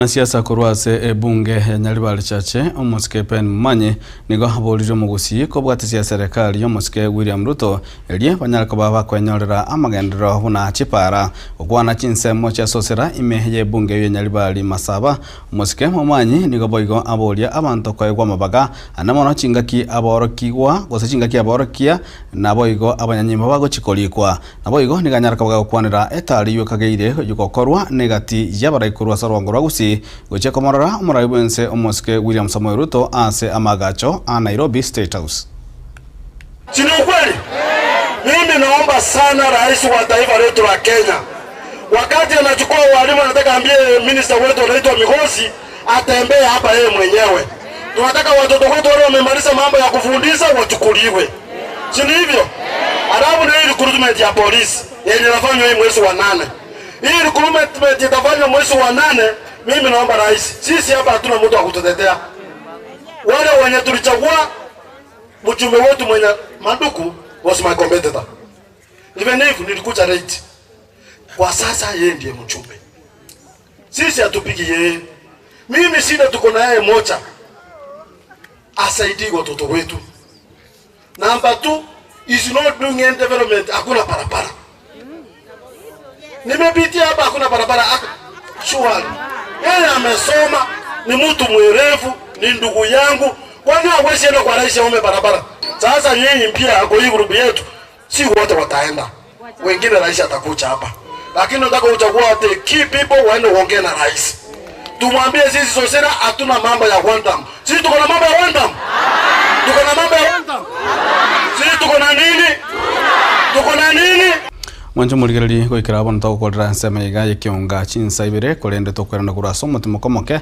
Siasa kurwase ebunge ya Nyaribari chache omosike Pen Manye nigo habolire mugusi ko bwatisi serikali omosike William Ruto elie banyarako baba kwenyorera amagendero buna chipara okwana chinsemo cha sosera imehe ebunge ya Nyaribari Masaba omosike Manye nigo boigo abolia abantu kwegwa mabaga anamono chingaki aborokigwa gose chingaki aborokia na boigo abanyanyimba bago chikolikwa na boigo niganyarako bagakwanira etali yokageire yukokorwa negati yabaraikurwa sarwangorwa gusi goche komorora umuraibu ense omosike William Samoei Ruto ase amagacho a Nairobi State House. Sini ukweli? Mimi naomba sana rais wa taifa letu la Kenya, wakati anachukua walimu anataka ambie minister wetu anaitwa Migosi atembee hapa yeye mwenyewe. Tunataka watoto wetu wale wamemaliza mambo ya kufundisha wachukuliwe. Sini hivyo? Alafu na hii recruitment ya polisi yenye inafanywa hii mwezi wa 8. Hii recruitment itafanywa mwezi wa 8. Mimi naomba rais, sisi hapa hatuna mtu wa kututetea. Wale wenye tulichagua mjumbe wetu mwenye Manduku was my competitor. Even if nilikuja late. Kwa sasa yeye ndiye mjumbe. Sisi hatupigi yeye. Mimi shida tuko na yeye moja. Asaidie watoto wetu. Number 2 is not doing any development, hakuna barabara. Nimepitia hapa hakuna barabara. Shughuli. Yeye amesoma, ni mtu mwerevu, ni ndugu yangu. Kwani hawezi enda kwa rais aombe barabara? Sasa nyinyi pia kwa hii group yetu si wote wataenda. Wengine rais atakuja hapa. Lakini nataka uchague the key people waende waongee na rais. Tumwambie sisi sosera hatuna mambo ya one time. Sisi tuko na mambo ya one time. Tuko na mambo ya one time. Sisi tuko na nini? Tuko na nini? Mwanjo murigereri goikira abona tokorera nsema iga yekionga chinsa ibere kolende tokorana kuraso mutimo komoke